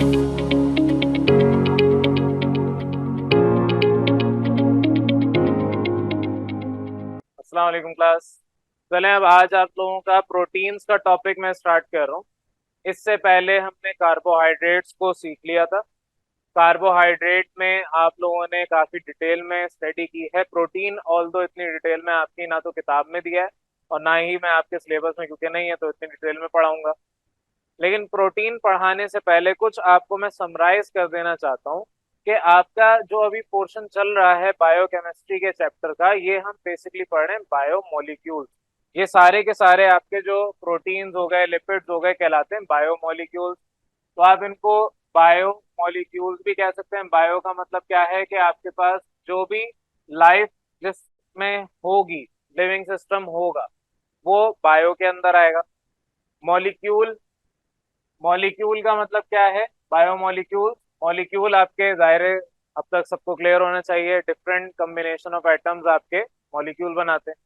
अस्सलाम वालेकुम क्लास। चलें, अब आज आप लोगों का प्रोटीन्स का टॉपिक मैं स्टार्ट कर रहा हूँ। इससे पहले हमने कार्बोहाइड्रेट्स को सीख लिया था। कार्बोहाइड्रेट में आप लोगों ने काफ़ी डिटेल में स्टडी की है। प्रोटीन ऑल दो इतनी डिटेल में आपकी ना तो किताब में दिया है और ना ही मैं आपके सिलेबस में, क्योंकि नहीं है तो इतनी डिटेल में पढ़ाऊंगा। लेकिन प्रोटीन पढ़ाने से पहले कुछ आपको मैं समराइज कर देना चाहता हूँ कि आपका जो अभी पोर्शन चल रहा है बायोकेमिस्ट्री के चैप्टर का, ये हम बेसिकली पढ़ रहे हैं बायोमोलिक्यूल्स। ये सारे के सारे आपके जो प्रोटीन्स हो गए, लिपिड्स हो गए, कहलाते हैं बायोमोलिक्यूल्स। तो आप इनको बायोमोलिक्यूल्स भी कह सकते हैं। बायो का मतलब क्या है कि आपके पास जो भी लाइफ जिसमें होगी, लिविंग सिस्टम होगा, वो बायो के अंदर आएगा। मॉलिक्यूल, मॉलिक्यूल का मतलब क्या है? बायोमोलिक्यूल, मॉलिक्यूल आपके ज़ाहिर अब तक सबको क्लियर होना चाहिए, डिफरेंट कम्बिनेशन ऑफ एटम्स आपके मॉलिक्यूल बनाते हैं।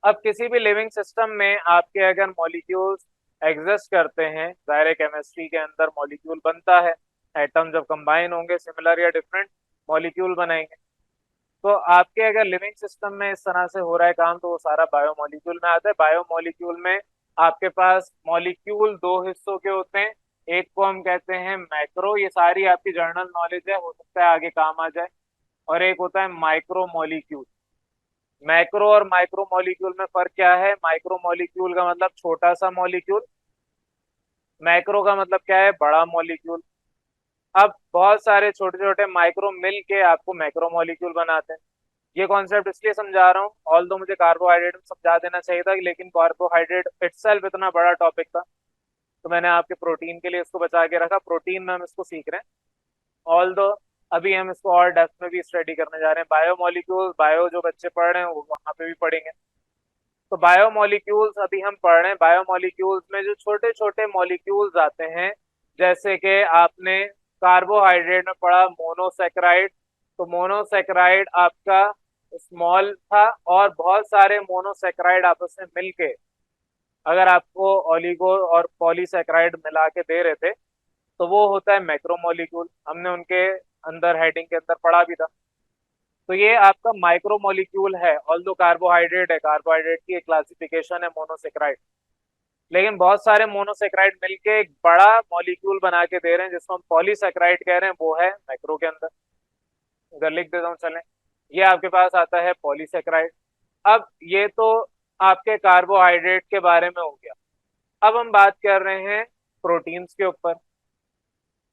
अब किसी भी लिविंग सिस्टम में आपके अगर मॉलिक्यूल्स एग्जिस्ट करते हैं, ज़ाहिर केमिस्ट्री के अंदर मॉलिक्यूल बनता है। एटम जब कंबाइन होंगे सिमिलर या डिफरेंट, मॉलिक्यूल बनाएंगे। तो आपके अगर लिविंग सिस्टम में इस तरह से हो रहा है काम, तो वो सारा बायोमोलिक्यूल में आता है। बायोमोलिक्यूल में आपके पास मॉलिक्यूल दो हिस्सों के होते हैं। एक को हम कहते हैं मैक्रो, ये सारी आपकी जर्नल नॉलेज है, हो सकता है आगे काम आ जाए। और एक होता है माइक्रो मॉलिक्यूल। मैक्रो और माइक्रो मॉलिक्यूल में फर्क क्या है? माइक्रो मॉलिक्यूल का मतलब छोटा सा मॉलिक्यूल, मैक्रो का मतलब क्या है? बड़ा मॉलिक्यूल। अब बहुत सारे छोटे छोटे माइक्रो मिल के आपको मैक्रो मॉलिक्यूल बनाते हैं। ये कॉन्सेप्ट इसलिए समझा रहा हूँ, ऑल दो मुझे कार्बोहाइड्रेट में समझा देना चाहिए था, लेकिन कार्बोहाइड्रेट इटसेल्फ इतना बड़ा टॉपिक था, तो मैंने आपके प्रोटीन के लिए इसको बचा के रखा। प्रोटीन में हम इसको सीख रहे हैं, ऑल दो अभी हम इसको और डेप्थ में भी स्टडी करने जा रहे हैं। बायोमोलिक्यूल्स, बायो जो बच्चे पढ़ रहे हैं वो वहाँ पे भी पढ़ेंगे। तो बायोमोलिक्यूल्स अभी हम पढ़ रहे हैं। बायोमोलिक्यूल्स में जो छोटे छोटे मॉलिक्यूल्स आते हैं, जैसे कि आपने कार्बोहाइड्रेट में पढ़ा मोनोसेक्राइड। तो मोनोसेक्राइड आपका स्मॉल था, और बहुत सारे मोनोसेक्राइड आपस में मिलके अगर आपको ओलिगो और पॉलीसेक्राइड मिला के दे रहे थे, तो वो होता है मैक्रोमोलिक्यूल। हमने उनके अंदर हेडिंग के अंदर पढ़ा भी था। तो ये आपका माइक्रो मॉलिक्यूल है, ऑल्दो कार्बोहाइड्रेट है, कार्बोहाइड्रेट की एक क्लासिफिकेशन है मोनोसेक्राइड। लेकिन बहुत सारे मोनोसेक्राइड मिलके एक बड़ा मॉलिक्यूल बना के दे रहे हैं, जिसको हम पॉलीसेक्राइड कह रहे हैं, वो है मैक्रो के अंदर। इधर लिख देता हूँ, चलें। ये आपके पास आता है पॉलीसेक्राइड। अब ये तो आपके कार्बोहाइड्रेट के बारे में हो गया। अब हम बात कर रहे हैं प्रोटीन्स के ऊपर।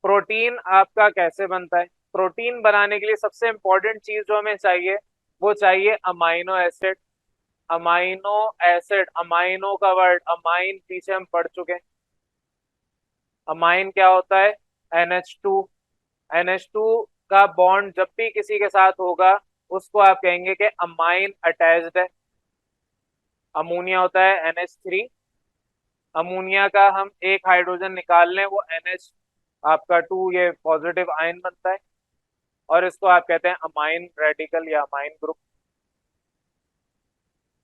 प्रोटीन आपका कैसे बनता है? प्रोटीन बनाने के लिए सबसे इंपॉर्टेंट चीज जो हमें चाहिए, वो चाहिए amino acid. Amino acid, amino का वर्ड अमाइन पीछे हम पढ़ चुके हैं। अमाइन क्या होता है? NH2। NH2 का बॉन्ड जब भी किसी के साथ होगा, उसको आप कहेंगे कि अमाइन अटैच्ड है। अमोनिया होता है NH3। अमोनिया का हम एक हाइड्रोजन निकाल लें, वो NH आपका 2, ये पॉजिटिव आयन बनता है, और इसको आप कहते हैं अमाइन रेडिकल या अमाइन ग्रुप।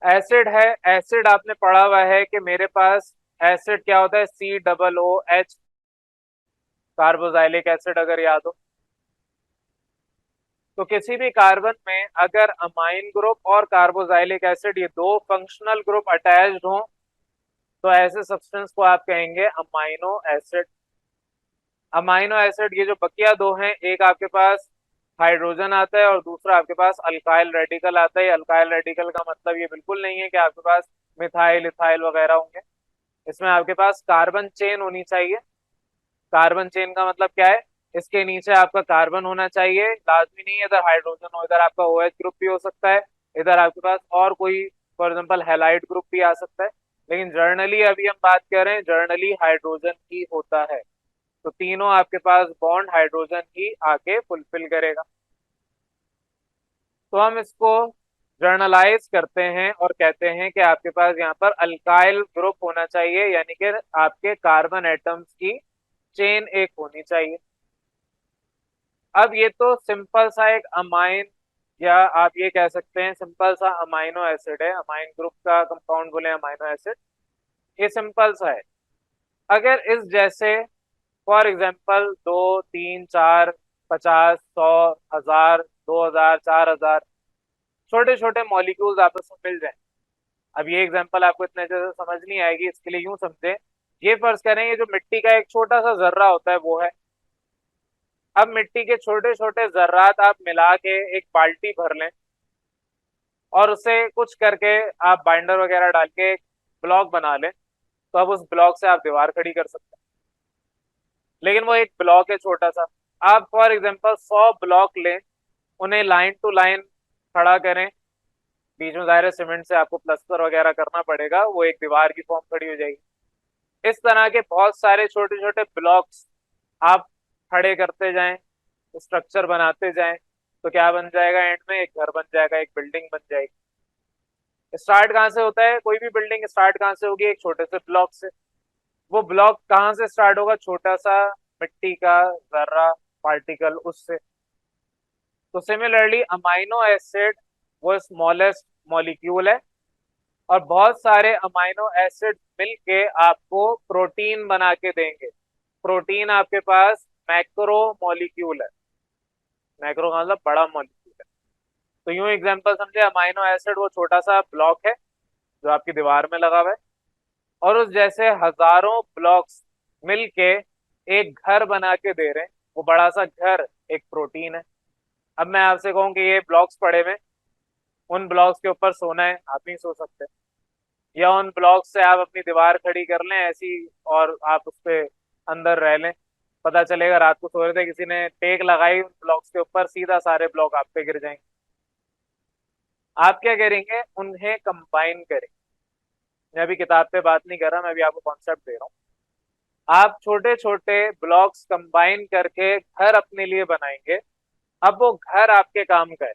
एसिड है, एसिड आपने पढ़ा हुआ है कि मेरे पास एसिड क्या होता है? COOH, कार्बोजाइलिक एसिड, अगर याद हो। तो किसी भी कार्बन में अगर अमाइन ग्रुप और कार्बोजाइलिक एसिड, ये दो फंक्शनल ग्रुप अटैच्ड हों, तो ऐसे सब्सटेंस को आप कहेंगे अमाइनो एसिड। अमाइनो एसिड ये जो बकिया दो हैं, एक आपके पास हाइड्रोजन आता है और दूसरा आपके पास अल्काइल रेडिकल आता है। अल्काइल रेडिकल का मतलब ये बिल्कुल नहीं है कि आपके पास मिथाइल इथाइल वगैरह होंगे। इसमें आपके पास कार्बन चेन होनी चाहिए। कार्बन चेन का मतलब क्या है? इसके नीचे आपका कार्बन होना चाहिए, लाजमी नहीं है इधर हाइड्रोजन हो, इधर आपका OH ग्रुप भी हो सकता है, इधर आपके पास और कोई फॉर एग्जाम्पल हैलाइड ग्रुप भी आ सकता है। लेकिन जर्नली अभी हम बात कर रहे हैं, जर्नली हाइड्रोजन ही होता है। तो तीनों आपके पास बॉन्ड हाइड्रोजन ही आके फुलफिल करेगा। तो हम इसको जर्नलाइज करते हैं और कहते हैं कि आपके पास यहाँ पर अल्काइल ग्रुप होना चाहिए, यानी कि आपके कार्बन एटम्स की चेन एक होनी चाहिए। अब ये तो सिंपल सा एक अमाइन, या आप ये कह सकते हैं सिंपल सा अमाइनो एसिड है। अमाइन ग्रुप का कंपाउंड बोले अमाइनो एसिड, ये सिंपल सा है। अगर इस जैसे फॉर एग्जाम्पल 2, 3, 4, 50, 100, 1000, 2000, 4000 छोटे छोटे मॉलिक्यूल्स आपस में मिल जाएं। अब ये एग्जांपल आपको इतने अच्छे से समझ नहीं आएगी, इसके लिए यूं समझे, ये फर्ज करें ये जो मिट्टी का एक छोटा सा जर्रा होता है वो है। अब मिट्टी के छोटे छोटे जर्रात आप मिला के एक बाल्टी भर लें और उसे कुछ करके आप बाइंडर वगैरह डाल के एक ब्लॉक बना लें, तो अब उस ब्लॉक से आप दीवार खड़ी कर सकते हैं। लेकिन वो एक ब्लॉक है छोटा सा। आप फॉर एग्जाम्पल 100 ब्लॉक लें, उन्हें लाइन टू लाइन खड़ा करें, बीच में ज़ाहिर है सीमेंट से आपको प्लास्टर वगैरह करना पड़ेगा, वो एक दीवार की फॉर्म खड़ी हो जाएगी। इस तरह के बहुत सारे छोटे छोटे ब्लॉक्स आप खड़े करते जाएं, स्ट्रक्चर बनाते जाएं, तो क्या बन जाएगा, एंड में एक घर बन जाएगा, एक बिल्डिंग बन जाएगी। स्टार्ट कहाँ से होता है, कोई भी बिल्डिंग स्टार्ट कहाँ से होगी, एक छोटे से ब्लॉक से। वो ब्लॉक कहाँ से स्टार्ट होगा, छोटा सा मिट्टी का जर्रा पार्टिकल उससे। तो सिमिलरली अमाइनो एसिड वो स्मॉलेस्ट मॉलिक्यूल है, और बहुत सारे अमाइनो एसिड मिलके आपको प्रोटीन बना के देंगे। प्रोटीन आपके पास मैक्रो मॉलिक्यूल है, मैक्रो का मतलब बड़ा मॉलिक्यूल है। तो यूं एग्जांपल समझे, अमाइनो एसिड वो छोटा सा ब्लॉक है जो आपकी दीवार में लगा हुआ है, और उस जैसे हजारों ब्लॉक्स मिलके एक घर बना के दे रहे हैं। वो बड़ा सा घर एक प्रोटीन है। अब मैं आपसे कहूँ कि ये ब्लॉक्स पड़े हुए, उन ब्लॉक्स के ऊपर सोना है, आप नहीं सो सकते। या उन ब्लॉक्स से आप अपनी दीवार खड़ी कर लें ऐसी, और आप उस पे अंदर रह लें, पता चलेगा रात को सो रहे थे, किसी ने टेक लगाई उन ब्लॉक्स के ऊपर, सीधा सारे ब्लॉक आप पे गिर जाएंगे। आप क्या करेंगे, उन्हें कंबाइन करेंगे। मैं अभी किताब पे बात नहीं कर रहा, मैं अभी आपको कॉन्सेप्ट दे रहा हूँ। आप छोटे छोटे ब्लॉक्स कंबाइन करके घर अपने लिए बनाएंगे। अब वो घर आपके काम का है।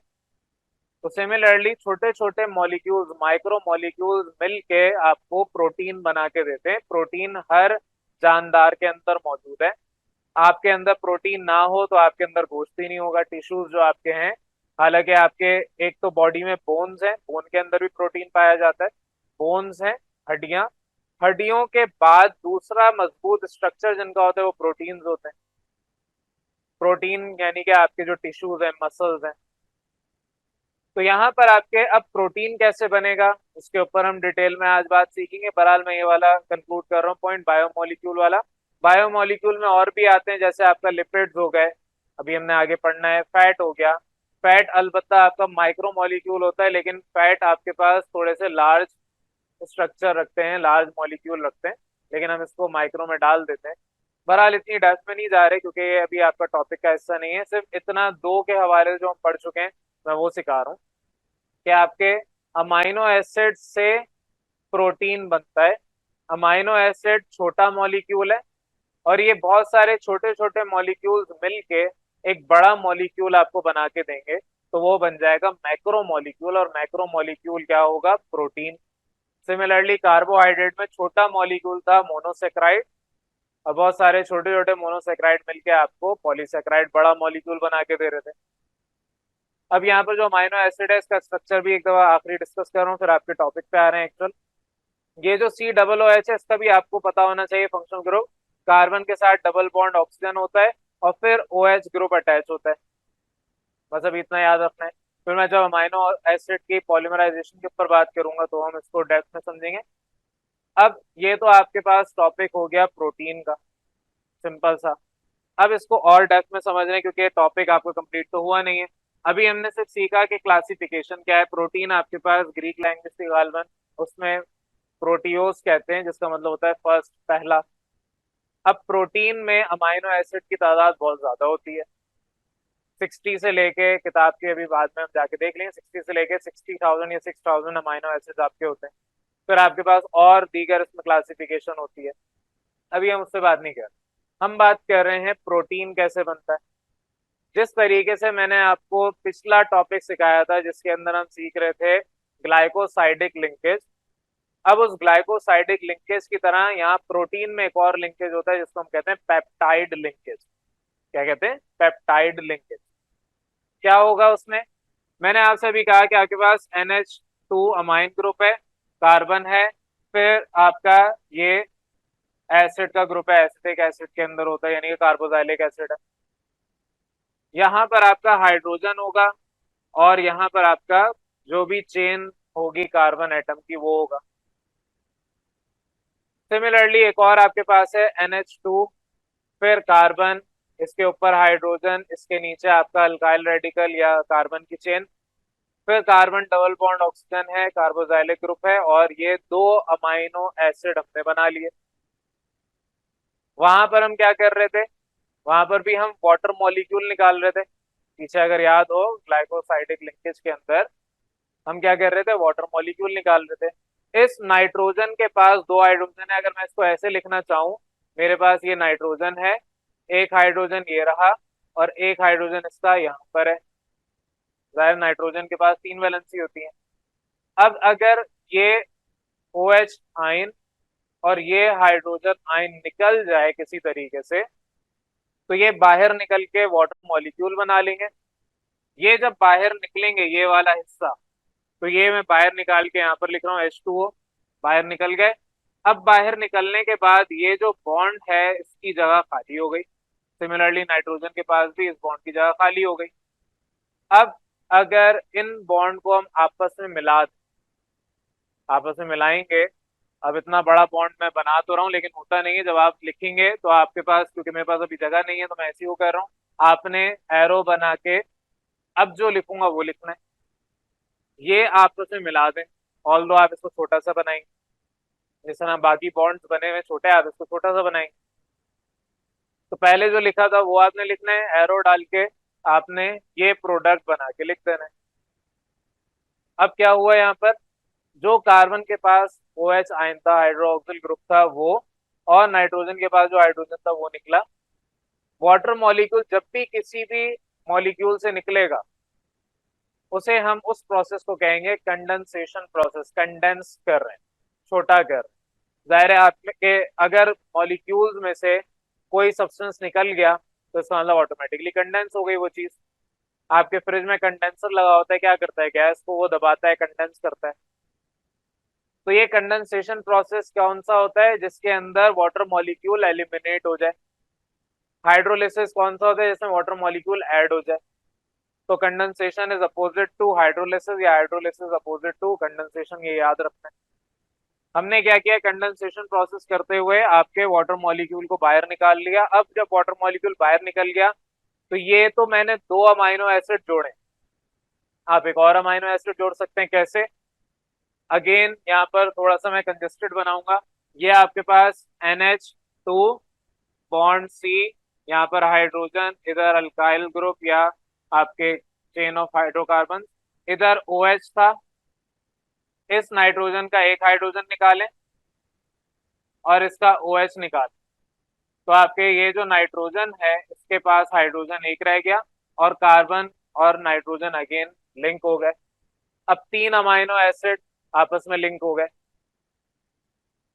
तो सिमिलरली छोटे छोटे मॉलिक्यूल्स, माइक्रो मॉलिक्यूल्स मिलके आपको प्रोटीन बना के देते हैं। प्रोटीन हर जानदार के अंदर मौजूद है। आपके अंदर प्रोटीन ना हो तो आपके अंदर गोश्त ही नहीं होगा। टिश्यूज जो आपके हैं, हालांकि आपके एक तो बॉडी में बोन्स हैं, बोन के अंदर भी प्रोटीन पाया जाता है। बोन्स हैं, हड्डियां, हड्डियों के बाद दूसरा मजबूत स्ट्रक्चर जिनका होता है वो प्रोटीन्स होते हैं। प्रोटीन यानी कि आपके जो टिश्यूज हैं, मसल्स हैं। तो यहाँ पर आपके अब प्रोटीन कैसे बनेगा, उसके ऊपर हम डिटेल में आज बात सीखेंगे। बहरहाल मैं ये वाला कंक्लूड कर रहा हूँ पॉइंट, बायोमोलिक्यूल वाला। बायोमोलिक्यूल में और भी आते हैं, जैसे आपका लिपिड्स हो गए, अभी हमने आगे पढ़ना है। फैट हो गया, फैट अलबत्ता आपका माइक्रो मॉलिक्यूल होता है, लेकिन फैट आपके पास थोड़े से लार्ज स्ट्रक्चर रखते हैं, लार्ज मॉलिक्यूल रखते हैं, लेकिन हम इसको माइक्रो में डाल देते हैं। बहरहाल इतनी डेप्थ में नहीं जा रहे, क्योंकि ये अभी आपका टॉपिक का हिस्सा नहीं है। सिर्फ इतना दो के हवाले से जो हम पढ़ चुके हैं मैं वो सिखा रहा हूँ कि आपके अमाइनो एसिड से प्रोटीन बनता है। अमाइनो एसिड छोटा मॉलिक्यूल है, और ये बहुत सारे छोटे छोटे मॉलिक्यूल्स मिलके एक बड़ा मॉलिक्यूल आपको बना के देंगे, तो वो बन जाएगा मैक्रो मॉलिक्यूल। और मैक्रो मॉलिक्यूल क्या होगा, प्रोटीन। सिमिलरली कार्बोहाइड्रेट में छोटा मॉलिक्यूल था मोनोसेक्राइड, और बहुत सारे छोटे छोटे मोनोसेक्राइड मिलके आपको पॉलीसेक्राइड बड़ा मॉलिक्यूल बना के दे रहे थे। अब यहाँ पर जो अमाइनो एसिड है इसका स्ट्रक्चर भी एक दफा आखिरी डिस्कस कर रहा हूँ, फिर आपके टॉपिक पे आ रहे हैं एक्चुअल। ये जो COOH है इसका भी आपको पता होना चाहिए फंक्शनल ग्रुप। कार्बन के साथ डबल बॉन्ड ऑक्सीजन होता है, और फिर OH ग्रुप अटैच होता है। बस अभी इतना याद रखना है। फिर मैं जब अमाइनो एसिड की पॉलीमराइजेशन के ऊपर बात करूंगा तो हम इसको डेप्थ में समझेंगे। अब ये तो आपके पास टॉपिक हो गया प्रोटीन का, सिंपल सा। अब इसको और डेप्थ में समझ रहे हैं, क्योंकि ये टॉपिक आपको कंप्लीट तो हुआ नहीं है। अभी हमने सिर्फ सीखा कि क्लासिफिकेशन क्या है। प्रोटीन आपके पास ग्रीक लैंग्वेज थी गालबन, उसमें प्रोटियोस कहते हैं, जिसका मतलब होता है फर्स्ट, पहला। अब प्रोटीन में अमाइनो एसिड की तादाद बहुत ज्यादा होती है, 60 से लेके, किताब के अभी बाद में हम जाके देख लेंगे, 60 से लेके 60,000 या 6,000 अमाइनो एसिड आपके होते हैं। फिर आपके पास और दीगर इसमें क्लासिफिकेशन होती है, अभी हम उससे बात नहीं कर रहे। हम बात कर रहे हैं प्रोटीन कैसे बनता है। जिस तरीके से मैंने आपको पिछला टॉपिक सिखाया था, जिसके अंदर हम सीख रहे थे ग्लाइकोसाइडिक लिंकेज, अब उस ग्लाइकोसाइडिक लिंकेज की तरह यहाँ प्रोटीन में एक और लिंकेज होता है जिसको हम कहते हैं पेप्टाइड लिंकेज। क्या कहते हैं, पेप्टाइड लिंकेज। क्या होगा उसमें, मैंने आपसे भी कहा कि आपके पास NH2 अमाइन ग्रुप है, कार्बन है, फिर आपका ये एसिड का ग्रुप है, एसिटिक एसिड के अंदर होता है, यानी कि कार्बोक्सिलिक एसिड है। यहाँ पर आपका हाइड्रोजन होगा और यहाँ पर आपका जो भी चेन होगी कार्बन एटम की वो होगा। सिमिलरली एक और आपके पास है NH2, फिर कार्बन, इसके ऊपर हाइड्रोजन, इसके नीचे आपका अल्काइल रेडिकल या कार्बन की चेन, फिर कार्बन डबल बॉन्ड ऑक्सीजन है, कार्बोक्सिलिक ग्रुप है, और ये दो अमाइनो एसिड हमने बना लिए। वहां पर हम क्या कर रहे थे, वहां पर भी हम वाटर मॉलिक्यूल निकाल रहे थे। पीछे अगर याद हो ग्लाइकोसाइडिक लिंकेज के अंदर हम क्या कर रहे थे, वाटर मॉलिक्यूल निकाल रहे थे। इस नाइट्रोजन के पास दो हाइड्रोजन है, अगर मैं इसको ऐसे लिखना चाहूं, मेरे पास ये नाइट्रोजन है, एक हाइड्रोजन ये रहा और एक हाइड्रोजन इसका यहाँ पर है। जाहिर नाइट्रोजन के पास तीन वैलेंसी होती है। अब अगर ये OH आयन और ये हाइड्रोजन आयन निकल जाए किसी तरीके से, तो ये बाहर निकल के वाटर मॉलिक्यूल बना लेंगे। ये जब बाहर निकलेंगे ये वाला हिस्सा, तो ये मैं बाहर निकाल के यहाँ पर लिख रहा हूँ H2O, बाहर निकल गए। अब बाहर निकलने के बाद ये जो बॉन्ड है इसकी जगह खाली हो गई। सिमिलरली नाइट्रोजन के पास भी इस बॉन्ड की जगह खाली हो गई। अब अगर इन बॉन्ड को हम आपस में मिला दें, आपस में मिलाएंगे, अब इतना बड़ा बॉन्ड मैं बना तो रहा हूँ लेकिन होता नहीं है। जब आप लिखेंगे तो आपके पास, क्योंकि मेरे पास अभी जगह नहीं है तो मैं ऐसे ही वो कर रहा हूँ, आपने एरो बना के अब जो लिखूंगा वो लिखना है। ये आपस में मिला दें, ऑल दो आप इसको छोटा सा बनाएंगे, जिस तरह बाकी बॉन्ड्स बने हुए छोटे, आप इसको छोटा सा बनाएंगे। तो पहले जो लिखा था वो आपने लिखना है, एरो डाल के आपने ये प्रोडक्ट बना के लिख देना है। अब क्या हुआ यहाँ पर, जो कार्बन के पास OH आयन था, हाइड्रोक्सिल ग्रुप था वो, और नाइट्रोजन के पास जो हाइड्रोजन था वो निकला। वाटर मॉलिक्यूल जब भी किसी भी मॉलिक्यूल से निकलेगा उसे हम उस प्रोसेस को कहेंगे कंडेंसेशन प्रोसेस। कंडेंस कर रहे हैं, छोटा कर रहे हैं। जाहिर है आपके अगर मॉलिक्यूल्स में से कोई सब्सटेंस निकल गया तो इसका मतलब ऑटोमेटिकली कंडेंस हो गई वो चीज। आपके फ्रिज में कंडेंसर लगा होता है, क्या करता है, गैस को वो दबाता है, कंडेंस करता है। तो ये कंडेंसेशन प्रोसेस कौन सा होता है, जिसके अंदर वाटर मॉलिक्यूल एलिमिनेट हो जाए। हाइड्रोलिसिस कौन सा होता है, जिसमें वाटर मॉलिक्यूल ऐड हो जाए। तो condensation is opposite to hydrolysis या हाइड्रोलिसिस अपोजिट टू कंडेंसेशन, ये याद रखना है। हमने क्या किया, कंडेंसेशन प्रोसेस करते हुए आपके वाटर मॉलिक्यूल को बाहर निकाल लिया। अब जब वाटर मॉलिक्यूल बाहर निकल गया तो ये तो मैंने दो अमाइनो एसिड जोड़े, आप एक और अमाइनो एसिड जोड़ सकते हैं। कैसे, अगेन यहाँ पर थोड़ा सा मैं कंजेस्टेड बनाऊंगा। ये आपके पास NH2 बॉन्ड C, यहाँ पर हाइड्रोजन, इधर अल्काइल ग्रुप या आपके चेन ऑफ हाइड्रोकार्बन, इधर OH था। इस नाइट्रोजन का एक हाइड्रोजन निकालें और इसका OH निकालें, तो आपके ये जो नाइट्रोजन है इसके पास हाइड्रोजन एक रह गया और कार्बन और नाइट्रोजन अगेन लिंक हो गए। अब तीन अमाइनो एसिड आपस में लिंक हो गए।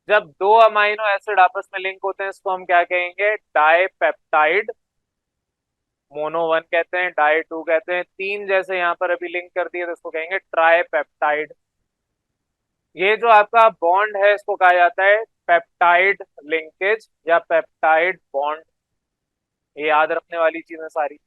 जब दो अमाइनो एसिड आपस में लिंक होते हैं इसको हम क्या कहेंगे, डाइपेप्टाइड। मोनो वन कहते हैं, डाई टू कहते हैं, तीन जैसे यहाँ पर अभी लिंक कर दिए तो इसको कहेंगे ट्राइपेप्टाइड। ये जो आपका बॉन्ड है इसको कहा जाता है पेप्टाइड लिंकेज या पेप्टाइड बॉन्ड। ये याद रखने वाली चीजें सारी।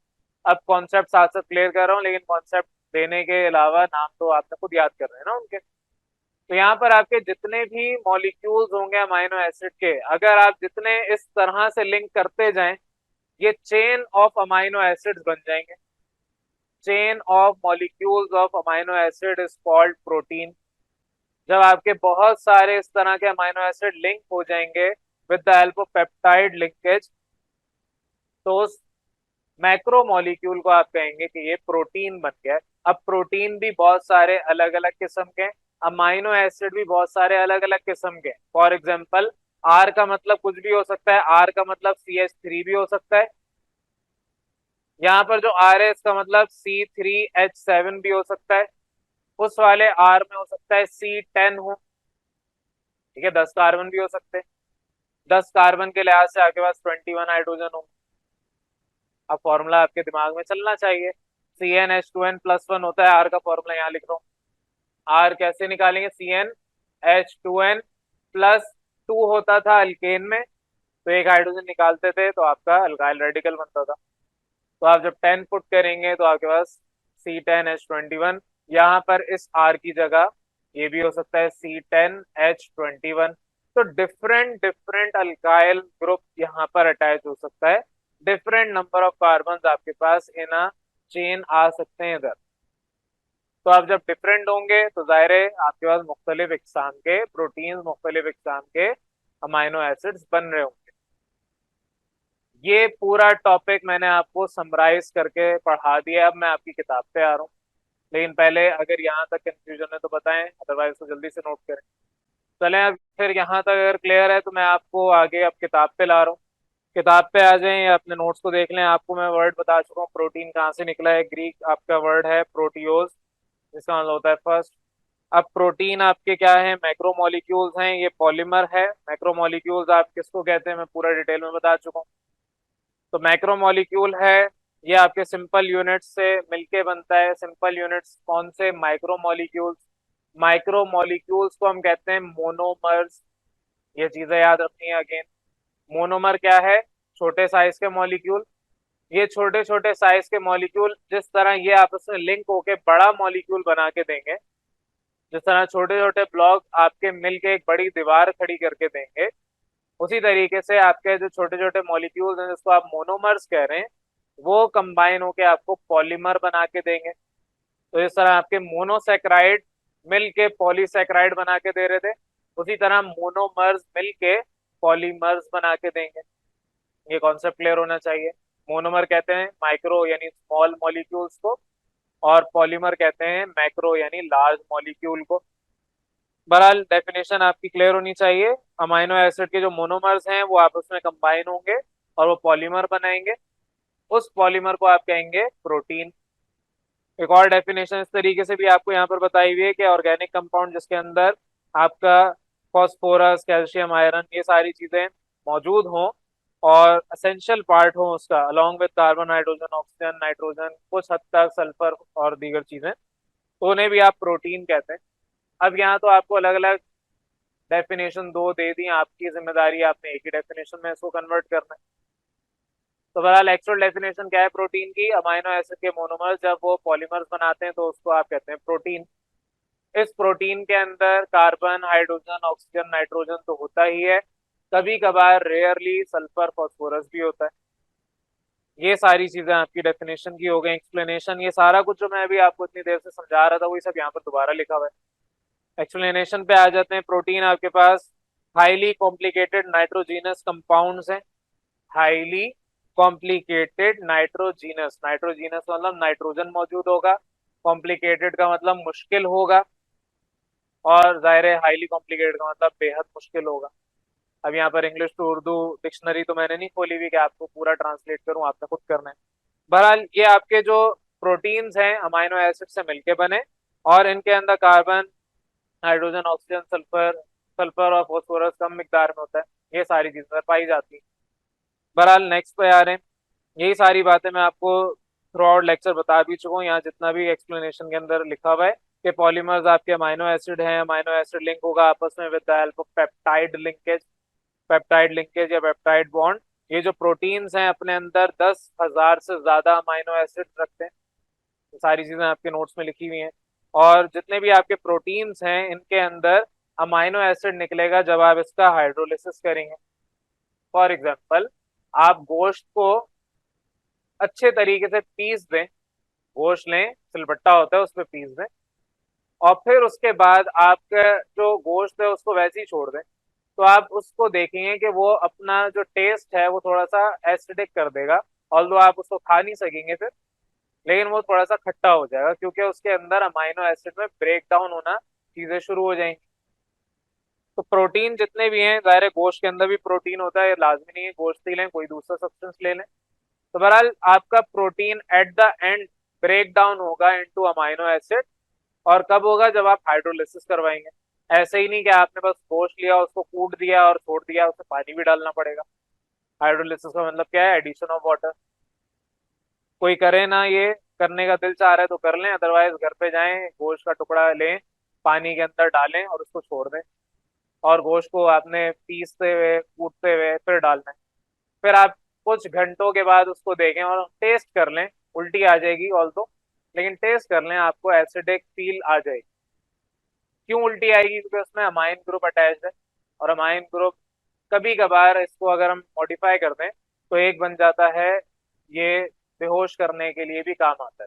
अब कॉन्सेप्ट साथ साथ क्लियर कर रहा हूँ, लेकिन कॉन्सेप्ट देने के अलावा नाम तो आपने खुद याद कर रहे हैं ना उनके। तो यहाँ पर आपके जितने भी मॉलिक्यूल्स होंगे अमाइनो एसिड के, अगर आप जितने इस तरह से लिंक करते जाएं, ये चेन ऑफ अमाइनो एसिड्स बन जाएंगे। Chain of molecules of amino acid is called protein. जब आपके बहुत सारे इस तरह के अमाइनो एसिड लिंक हो जाएंगे with the help of peptide linkage, तो उस मैक्रो मॉलिक्यूल को आप कहेंगे कि ये प्रोटीन बन गया है। अब प्रोटीन भी बहुत सारे अलग अलग किस्म के, अमाइनो एसिड भी बहुत सारे अलग अलग किस्म के। फॉर एग्जांपल आर का मतलब कुछ भी हो सकता है, आर का मतलब CH3 भी हो सकता है। यहाँ पर जो आर है इसका मतलब C3H7 भी हो सकता है। उस वाले आर में हो सकता है C10 हो, ठीक है, 10 कार्बन भी हो सकते हैं। 10 कार्बन के लिहाज से आपके पास 21 हाइड्रोजन हो। अब फॉर्मूला आपके दिमाग में चलना चाहिए, CnH2n+1 होता है, आर का फॉर्मूला यहाँ लिख रहा हूँ। आर कैसे निकालेंगे, CnH2n+2 होता था अल्केन में, तो एक हाइड्रोजन निकालते थे तो आपका अल्काइल रेडिकल बनता था। तो आप जब 10 पुट करेंगे तो आपके पास C10H21, यहाँ पर इस R की जगह ये भी हो सकता है C10H21। तो डिफरेंट डिफरेंट अल्काइल ग्रुप यहाँ पर अटैच हो सकता है, डिफरेंट नंबर ऑफ कार्बन आपके पास इन अ चेन आ सकते हैं इधर। तो आप जब डिफरेंट होंगे तो जाहिर है आपके पास मुख्तलिफ इकसाम के प्रोटीन, मुख्तलिफ इकसाम के अमाइनो एसिड्स बन रहे होंगे। ये पूरा टॉपिक मैंने आपको समराइज करके पढ़ा दिया। अब मैं आपकी किताब पे आ रहा हूँ, लेकिन पहले अगर यहाँ तक कंफ्यूजन है तो बताएं, अदरवाइज तो जल्दी से नोट करें। चलें, अब फिर यहाँ तक अगर क्लियर है तो मैं आपको आगे अब किताब पे ला रहा हूँ। किताब पे आ जाएं या अपने नोट्स को देख लें। आपको मैं वर्ड बता चुका हूँ प्रोटीन कहाँ से निकला है। ग्रीक आपका वर्ड है प्रोटियोज, जिसका मतलब होता है फर्स्ट। अब प्रोटीन आपके क्या है, मैक्रोमोलिक्यूल्स हैं, ये पॉलीमर है। मैक्रोमोलिक्यूल्स आप किसको कहते हैं मैं पूरा डिटेल में बता चुका हूँ। तो मैक्रोमोलिक्यूल है, ये आपके सिंपल यूनिट्स से मिलके बनता है। सिंपल यूनिट्स कौन से, माइक्रोमोलिक्यूल्स। माइक्रोमोलिक्यूल्स को हम कहते हैं मोनोमर्स। ये चीजें याद रखनी है अगेन। मोनोमर क्या है, छोटे साइज के मॉलिक्यूल। ये छोटे छोटे साइज के मॉलिक्यूल जिस तरह ये आपस में लिंक होके बड़ा मॉलिक्यूल बना के देंगे, जिस तरह छोटे छोटे ब्लॉक आपके मिलके एक बड़ी दीवार खड़ी करके देंगे, उसी तरीके से आपके जो छोटे छोटे मॉलिक्यूल्स हैं जिसको आप मोनोमर्स कह रहे हैं, वो कंबाइन होके आपको पॉलीमर बना के देंगे। तो इस तरह आपके मोनोसेक्राइड मिल के पॉलीसेक्राइड बना के दे रहे थे, उसी तरह मोनोमर्स मिल के पॉलीमर्स बना के देंगे। ये कॉन्सेप्ट क्लियर होना चाहिए। मोनोमर कहते हैं माइक्रो यानी स्मॉल मॉलिक्यूल्स को, और पॉलीमर कहते हैं मैक्रो यानी लार्ज मॉलिक्यूल को। बहरहाल डेफिनेशन आपकी क्लियर होनी चाहिए। अमाइनो एसिड के जो मोनोमर्स हैं वो आपस में कंबाइन होंगे और वो पॉलीमर बनाएंगे। उस पॉलीमर को आप कहेंगे प्रोटीन। एक और डेफिनेशन इस तरीके से भी आपको यहाँ पर बताई हुई है कि ऑर्गेनिक कंपाउंड जिसके अंदर आपका फॉस्फोरस, कैल्शियम, आयरन ये सारी चीजें मौजूद हों और असेंशियल पार्ट हो उसका, along with carbon, hydrogen, oxygen, nitrogen, कुछ हद तक सल्फर और दीगर चीजें, तो उन्हें भी आप प्रोटीन कहते हैं। अब यहाँ तो आपको अलग अलग डेफिनेशन दो दे दी, आपकी जिम्मेदारी है आपने एक ही डेफिनेशन में इसको कन्वर्ट करना है। तो बहरहाल एक्चुअल डेफिनेशन क्या है प्रोटीन की, अमाइनो एसिड के मोनोमर्स जब वो पॉलीमर्स बनाते हैं तो उसको आप कहते हैं प्रोटीन। इस प्रोटीन के अंदर कार्बन, हाइड्रोजन, ऑक्सीजन, नाइट्रोजन तो होता ही है, कभी कभार रेयरली सल्फर, फास्फोरस भी होता है। ये सारी चीजें आपकी डेफिनेशन की हो गई। एक्सप्लेनेशन, ये सारा कुछ जो मैं अभी आपको इतनी देर से समझा रहा था वही सब यहाँ पर दोबारा लिखा हुआ है। एक्सप्लेनेशन पे आ जाते हैं। प्रोटीन आपके पास हाईली कॉम्प्लिकेटेड नाइट्रोजीनस कंपाउंड्स हैं। हाईली कॉम्प्लिकेटेड नाइट्रोजीनस, नाइट्रोजीनस मतलब नाइट्रोजन मौजूद होगा, कॉम्प्लिकेटेड का मतलब मुश्किल होगा, और जाहिर है हाईली कॉम्प्लिकेटेड का मतलब बेहद मुश्किल होगा। अब यहाँ पर इंग्लिश टू उर्दू डिक्शनरी तो मैंने नहीं खोली हुई कि आपको पूरा ट्रांसलेट करूँ, आपने खुद करना है। बहरहाल ये आपके जो प्रोटीन्स हैं अमाइनो एसिड से मिलके बने, और इनके अंदर carbon, hydrogen, oxygen, sulphur, sulphur और फॉस्फोरस कम मिकदार में होता है। ये सारी चीजें पाई जाती हैं। बहरहाल नेक्स्ट पे आ रहे हैं। यही सारी बातें मैं आपको थ्रू आउट लेक्चर बता भी चुका हूँ। यहाँ जितना भी एक्सप्लेनेशन के अंदर लिखा हुआ है कि पॉलीमर्स आपके अमाइनो एसिड हैं, अमाइनो एसिड लिंक होगा आपस में with the help of peptide linkage, peptide linkage या पेप्टाइड बॉन्ड। ये जो प्रोटीन्स हैं अपने अंदर 10,000 से ज्यादा अमाइनो एसिड रखते हैं। ये सारी चीजें आपके नोट्स में लिखी हुई हैं। और जितने भी आपके प्रोटीन्स हैं इनके अंदर अमाइनो एसिड निकलेगा जब आप इसका हाइड्रोलिसिस करेंगे। फॉर एग्जाम्पल, आप गोश्त को अच्छे तरीके से पीस दें, गोश्त लें, सिलबट्टा होता है उस पर पीस दें, और फिर उसके बाद आपका जो गोश्त है उसको वैसे ही छोड़ दें, तो आप उसको देखेंगे कि वो अपना जो टेस्ट है वो थोड़ा सा एसिडिक कर देगा। ऑल्दो आप उसको खा नहीं सकेंगे फिर, लेकिन वो थोड़ा सा खट्टा हो जाएगा क्योंकि उसके अंदर अमाइनो एसिड में ब्रेक डाउन होना चीजें शुरू हो जाएंगी। तो प्रोटीन जितने भी हैं, ज़ाहिर है गोश्त के अंदर भी प्रोटीन होता है, लाजमी नहीं है गोश्त ही लें, कोई दूसरा सब्सटेंस ले लें। तो बहरहाल आपका protein at the end break down होगा इनटू अमाइनो एसिड। और कब होगा, जब आप हाइड्रोलिसिस करवाएंगे। ऐसे ही नहीं कि आपने बस गोश्त लिया, उसको कूट दिया और छोड़ दिया, उसमें पानी भी डालना पड़ेगा। हाइड्रोलिसिस का मतलब क्या है, एडिशन ऑफ वाटर। कोई करे ना, ये करने का दिल चाह रहा है तो कर लें, अदरवाइज घर पे जाएं, गोश्त का टुकड़ा लें, पानी के अंदर डालें और उसको छोड़ दें। और गोश्त को आपने पीसते हुए कूटते हुए फिर डालना है। फिर आप कुछ घंटों के बाद उसको देखें और टेस्ट कर लें। उल्टी आ जाएगी ऑल तो, लेकिन टेस्ट कर लें, आपको एसिडिक फील आ जाएगी। क्यों उल्टी आएगी? क्योंकि उसमें अमाइन ग्रुप अटैच्ड है, और अमाइन ग्रुप कभी कभार इसको अगर हम मॉडिफाई कर दें तो एक बन जाता है, ये बेहोश करने के लिए भी काम आता है।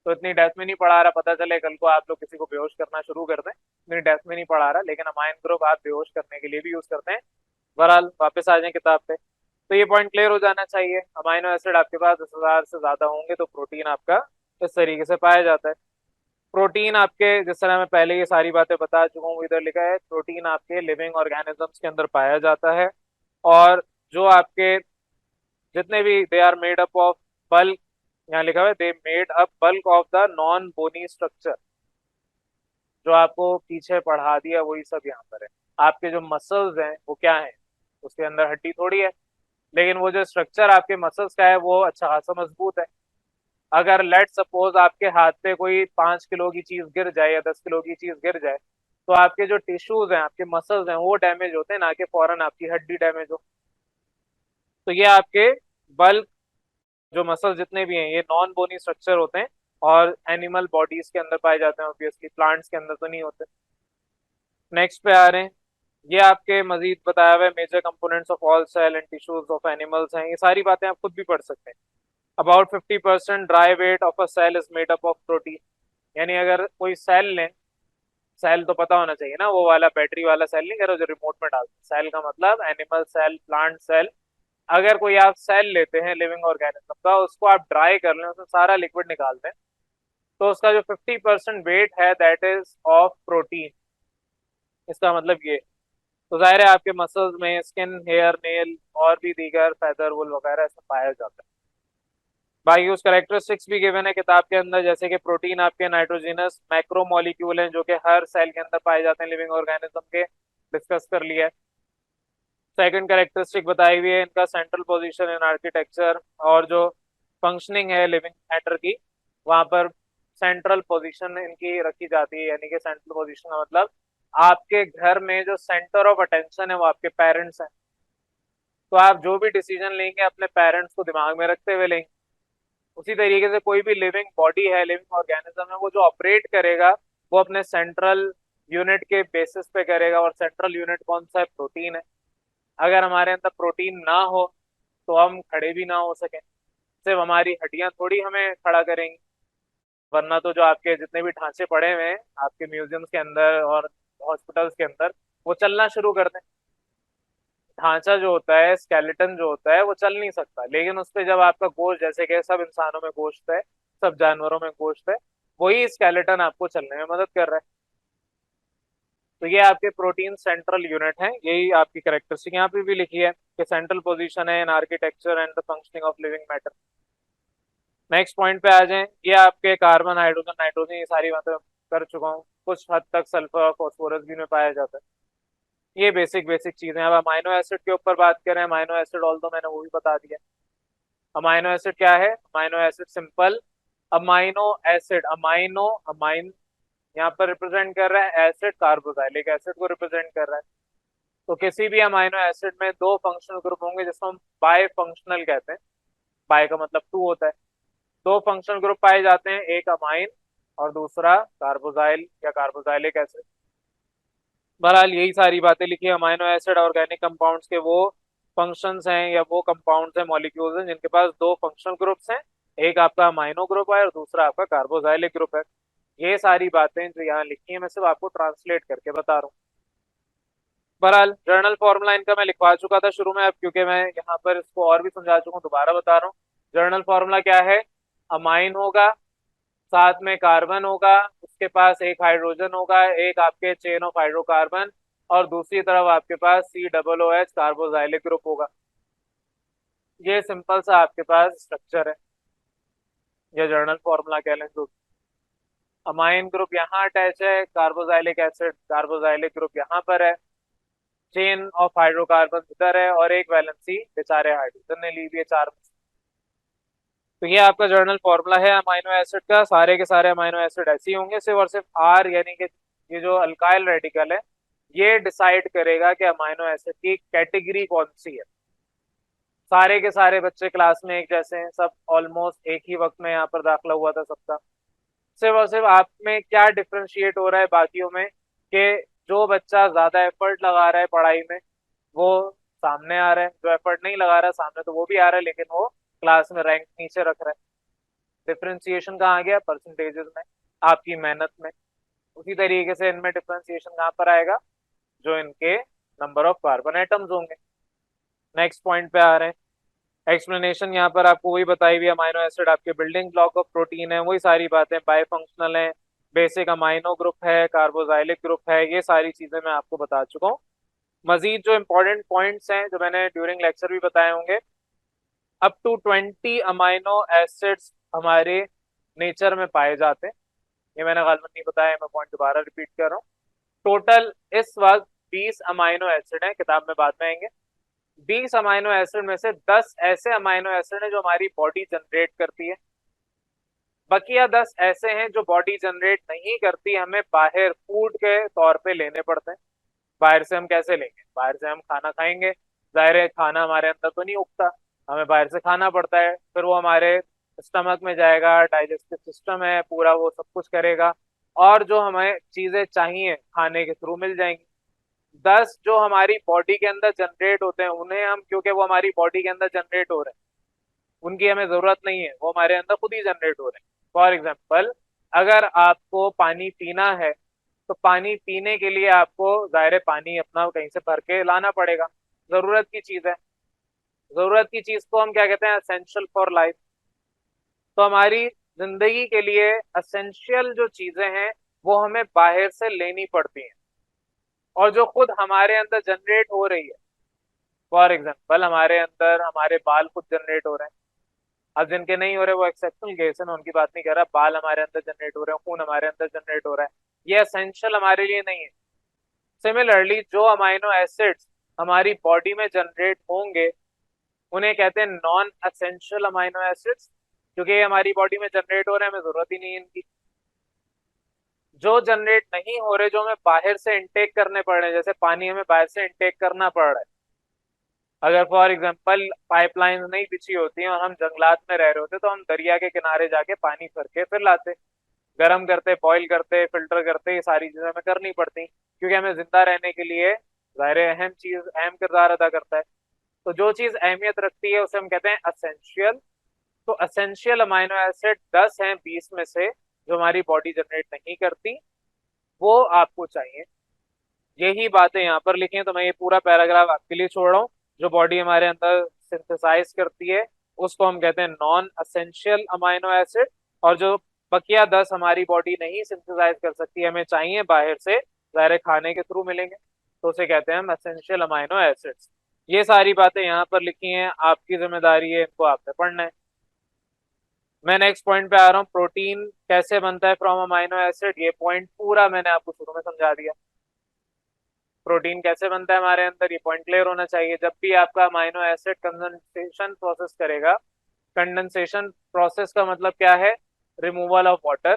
तो इतनी डेप्थ में नहीं पढ़ा रहा, पता चले कल को आप लोग किसी को बेहोश करना शुरू कर दें, इतनी डेप्थ में नहीं पढ़ा रहा, लेकिन अमाइन ग्रुप आप बेहोश करने के लिए भी यूज करते हैं। बहरहाल वापस आ जाए किताब पे। तो ये पॉइंट क्लियर हो जाना चाहिए, अमाइनो एसिड आपके पास 10,000 से ज्यादा होंगे तो प्रोटीन आपका इस तरीके से पाया जाता है। प्रोटीन आपके, जिस तरह मैं पहले ये सारी बातें बता चुका हूँ, इधर लिखा है प्रोटीन आपके लिविंग ऑर्गेनिजम्स के अंदर पाया जाता है। और जो आपके जितने भी they are made up of bulk, यहाँ लिखा हुआ है they made up bulk of the non bony structure, जो आपको पीछे पढ़ा दिया वही सब यहाँ पर है। आपके जो मसल्स हैं वो क्या है, उसके अंदर हड्डी थोड़ी है, लेकिन वो जो स्ट्रक्चर आपके मसल्स का है वो अच्छा खासा मजबूत है। अगर लेट सपोज आपके हाथ पे कोई 5 किलो की चीज गिर जाए या 10 किलो की चीज गिर जाए, तो आपके जो टिश्यूज हैं, आपके मसल्स हैं, वो डैमेज होते हैं, ना कि फौरन आपकी हड्डी डैमेज हो। तो ये आपके बल्क जो मसल जितने भी हैं ये नॉन बोनी स्ट्रक्चर होते हैं, और एनिमल बॉडीज के अंदर पाए जाते हैं, ऑब्वियसली प्लांट्स के अंदर तो नहीं होते। नेक्स्ट पे आ रहे हैं, ये आपके मजीद बताया हुआ है major components of all cell and tissues of animals हैं। ये सारी बातें आप खुद भी पढ़ सकते हैं। About 50% dry weight of a cell is made up of protein. यानी अगर कोई सेल लें, सेल तो पता होना चाहिए ना, वो वाला बैटरी वाला सेल नहीं कह रहा जो रिमोट में डालते हैं। सेल का मतलब एनिमल सेल, प्लांट सेल। अगर कोई आप सेल लेते हैं लिविंग ऑर्गेनिज्म का, उसको आप ड्राई कर लें, उसमें सारा लिक्विड निकाल दें, तो उसका जो 50% वेट है दैट इज ऑफ प्रोटीन। इसका मतलब ये, तो जाहिर है आपके मसल्स में स्किन, हेयर, नेल और भी दीगर फेदर, वुल वगैरह इसमें पाया जाता है। बाकी उस कैरेक्टरिस्टिक्स भी गिवन है किताब के अंदर, जैसे कि प्रोटीन आपके नाइट्रोजिनस मैक्रो मॉलिक्यूल हैं जो कि हर सेल के अंदर पाए जाते हैं लिविंग ऑर्गेनिज्म के, डिस्कस कर लिया है। सेकंड कैरेक्टरिस्टिक बताई हुई है इनका सेंट्रल पोजीशन इन आर्किटेक्चर, और जो फंक्शनिंग है लिविंग मैटर की, वहां पर सेंट्रल पोजीशन इनकी रखी जाती है। यानी कि सेंट्रल पोजीशन का मतलब आपके घर में जो सेंटर ऑफ अटेंशन है वो आपके पेरेंट्स हैं। तो आप जो भी डिसीजन लेंगे अपने पेरेंट्स को दिमाग में रखते हुए लेंगे। उसी तरीके से कोई भी लिविंग बॉडी है, लिविंग ऑर्गेनिज्म है, वो जो ऑपरेट करेगा वो अपने सेंट्रल यूनिट के बेसिस पे करेगा, और सेंट्रल यूनिट कौन सा है? प्रोटीन है। अगर हमारे अंदर प्रोटीन ना हो तो हम खड़े भी ना हो सकें, सिर्फ हमारी हड्डियां थोड़ी हमें खड़ा करेंगी। वरना तो जो आपके जितने भी ढांचे पड़े हुए हैं आपके म्यूजियम्स के अंदर और हॉस्पिटल्स के अंदर, वो चलना शुरू कर दें। ढांचा जो होता है, स्केलेटन जो होता है, वो चल नहीं सकता, लेकिन उस पे जब आपका गोश्त, जैसे कि सब इंसानों में गोश्त है, सब जानवरों में गोश्त है, वही स्केलेटन आपको चलने में मदद कर रहा है। तो ये आपके प्रोटीन सेंट्रल यूनिट है, यही आपकी कैरेक्टरिस्टिक यहाँ पे भी लिखी है कि सेंट्रल पोजीशन है इन architecture and the functioning of living matter. Next point पे आ जाएं, ये आपके कार्बन, हाइड्रोजन, नाइट्रोजन, ये सारी बातें कर चुका हूँ। कुछ हद तक सल्फर और फॉस्फोरस भी में पाया जाता है। ये बेसिक बेसिक चीजें। अब अमाइनो एसिड के ऊपर बात करें, अमाइनो एसिड ऑल तो मैंने वो भी बता दिया। अमाइनो एसिड क्या है? Amino acid simple amino acid, amino, amine यहाँ पर रिप्रेजेंट कर रहा है एसिड, कार्बोजाइलिक एसिड को रिप्रेजेंट कर रहा है। तो किसी भी अमाइनो एसिड में दो फंक्शनल ग्रुप होंगे जिसको हम बाय फंक्शनल कहते हैं। बाय का मतलब टू होता है। दो फंक्शनल ग्रुप पाए जाते हैं, एक अमाइन और दूसरा कार्बोजाइल या कार्बोजाइलिक एसिड। बहरहाल यही सारी बातें लिखी है। अमाइनो एसिड ऑर्गेनिक कंपाउंड्स के वो फंक्शंस हैं या वो कंपाउंड्स हैं, मॉलिक्यूल्स हैं जिनके पास दो फंक्शनल ग्रुप्स हैं, एक आपका अमाइनो ग्रुप है और दूसरा आपका कार्बोजाइलिक ग्रुप है। ये सारी बातें जो यहाँ लिखी है मैं सिर्फ आपको ट्रांसलेट करके बता रहा हूँ। बहरहाल जर्नल फॉर्मूला इनका मैं लिखवा चुका था शुरू में, अब क्योंकि मैं यहाँ पर इसको और भी समझा चुका हूँ दोबारा बता रहा हूँ। जर्नल फॉर्मूला क्या है? अमाइन होगा, साथ में कार्बन होगा, उसके पास एक हाइड्रोजन होगा, एक आपके चेन ऑफ हाइड्रोकार्बन, और दूसरी तरफ आपके पास COOH कार्बोजाइलिक ग्रुप होगा। ये सिंपल सा आपके पास स्ट्रक्चर है, ये जर्नल फॉर्मूला कह लें तो। अमाइन ग्रुप यहाँ अटैच है, कार्बोजाइलिक एसिड, कार्बोजाइलिक ग्रुप यहाँ पर है, चेन ऑफ हाइड्रोकार्बन इधर है, और एक वैलेंसी बेचारे हाइड्रोजन ने ली हुई है चार में। तो ये आपका जर्नल फॉर्मूला है अमाइनो एसिड का। सारे के सारे अमाइनो एसिड ऐसे ही होंगे, सिर्फ और सिर्फ आर यानी कि ये जो अल्काइल रेडिकल है ये डिसाइड करेगा कि अमाइनो एसिड की कैटेगरी कौन सी है। सारे के सारे बच्चे क्लास में एक जैसे हैं, सब ऑलमोस्ट एक ही वक्त में यहाँ पर दाखिला हुआ था सबका। सिर्फ और सिर्फ आप में क्या डिफ्रेंशिएट हो रहा है बाकियों में, कि जो बच्चा ज्यादा एफर्ट लगा रहा है पढ़ाई में वो सामने आ रहा है, जो एफर्ट नहीं लगा रहा है सामने तो वो भी आ रहा है लेकिन वो क्लास में रैंक नीचे रख रहा है। डिफ्रेंसिएशन कहाँ आ गया? परसेंटेजेस में, आपकी मेहनत में। उसी तरीके से इनमें डिफ्रेंसिएशन कहाँ पर आएगा? जो इनके नंबर ऑफ कार्बन एटम्स होंगे। नेक्स्ट पॉइंट पे आ रहे हैं। एक्सप्लेनेशन यहाँ पर आपको वही बताई हुई, अमाइनो एसिड आपके बिल्डिंग ब्लॉक ऑफ प्रोटीन है, वही सारी बातें, बायफंक्शनल है, बेसिक अमाइनो ग्रुप है, कार्बोजाइलिक ग्रुप है, ये सारी चीजें मैं आपको बता चुका हूँ। मजीद जो इंपॉर्टेंट पॉइंट्स हैं जो मैंने ड्यूरिंग लेक्चर भी बताए होंगे, अप टू 20 अमाइनो एसिड्स हमारे नेचर में पाए जाते हैं। ये मैंने गालिबन नहीं बताया, मैं पॉइंट दोबारा रिपीट कर रहा हूँ। टोटल इस वक्त 20 अमाइनो एसिड हैं, किताब में बाद में आएंगे। 20 अमाइनो एसिड में से 10 ऐसे अमाइनो एसिड हैं जो हमारी बॉडी जनरेट करती है। बकिया 10 ऐसे हैं जो बॉडी जनरेट नहीं करती, हमें बाहर फूड के तौर पे लेने पड़ते हैं। बाहर से हम कैसे लेंगे? बाहर से हम खाना खाएंगे, जाहिर है खाना हमारे अंदर तो नहीं उगता, हमें बाहर से खाना पड़ता है, फिर वो हमारे स्टमक में जाएगा, डाइजेस्टिव सिस्टम है पूरा, वो सब कुछ करेगा और जो हमें चीजें चाहिए खाने के थ्रू मिल जाएंगी। 10 जो हमारी बॉडी के अंदर जनरेट होते हैं उन्हें हम, क्योंकि वो हमारी बॉडी के अंदर जनरेट हो रहे हैं, उनकी हमें जरूरत नहीं है, वो हमारे अंदर खुद ही जनरेट हो रहे हैं। फॉर एग्जाम्पल, अगर आपको पानी पीना है तो पानी पीने के लिए आपको जाहिर है पानी अपना कहीं से भर के लाना पड़ेगा, जरूरत की चीज है। जरूरत की चीज को हम क्या कहते हैं? Essential for life. तो हमारी जिंदगी के लिए असेंशियल जो चीजें हैं वो हमें बाहर से लेनी पड़ती हैं, और जो खुद हमारे अंदर जनरेट हो रही है। फॉर एग्जाम्पल, हमारे अंदर हमारे बाल खुद जनरेट हो रहे हैं। अब जिनके नहीं हो रहे वो एक्सेप्शनल केस है, मैं उनकी बात नहीं कर रहा। बाल हमारे अंदर जनरेट हो रहे हैं, खून हमारे अंदर जनरेट हो रहा है, ये एसेंशियल हमारे लिए नहीं है। सिमिलरली जो अमाइनो एसिड्स हमारी बॉडी में जनरेट होंगे उन्हें कहते हैं नॉन एसेंशियल अमाइनो एसिड्स, क्योंकि ये हमारी बॉडी में जनरेट हो रहे हैं, हमें जरूरत ही नहीं है इनकी। जो जनरेट नहीं हो रहे, जो हमें बाहर से इंटेक करने पड़ रहे हैं, जैसे पानी हमें बाहर से इंटेक करना पड़ रहा है। अगर फॉर एग्जाम्पल पाइपलाइन नहीं बिछी होती और हम जंगलात में रह रहे होते तो हम दरिया के किनारे जाके पानी भर के फिर लाते, गर्म करते, बॉईल करते, फिल्टर करते, ये सारी चीजें हमें करनी पड़ती क्योंकि हमें जिंदा रहने के लिए जाहिर है अहम चीज, अहम किरदार अदा करता है। तो जो चीज अहमियत रखती है उसे हम कहते हैं असेंशियल। तो असेंशियल अमाइनो एसिड 10 हैं 20 में से जो हमारी बॉडी जनरेट नहीं करती, वो आपको चाहिए। यही बातें यहाँ पर लिखी हैं, तो मैं ये पूरा पैराग्राफ आपके लिए छोड़ रहा हूँ। जो बॉडी हमारे अंदर सिंथेसाइज करती है उसको हम कहते हैं नॉन असेंशियल अमाइनो एसिड, और जो बकिया 10 हमारी बॉडी नहीं सिंथेसाइज कर सकती, हमें चाहिए बाहर से, ज़ाहिर खाने के थ्रू मिलेंगे, तो उसे कहते हैं हम असेंशियल अमाइनो एसिड्स। ये सारी बातें यहाँ पर लिखी हैं, आपकी जिम्मेदारी है इनको आपने पढ़ना है। मैं नेक्स्ट पॉइंट पे आ रहा हूँ, प्रोटीन कैसे बनता है फ्रॉम अमाइनो एसिड। ये पॉइंट पूरा मैंने आपको शुरू में समझा दिया। प्रोटीन कैसे बनता है हमारे अंदर, ये पॉइंट क्लियर होना चाहिए। जब भी आपका अमाइनो एसिड कंडेंसेशन प्रोसेस करेगा, कंडेंसेशन प्रोसेस का मतलब क्या है? Removal of water.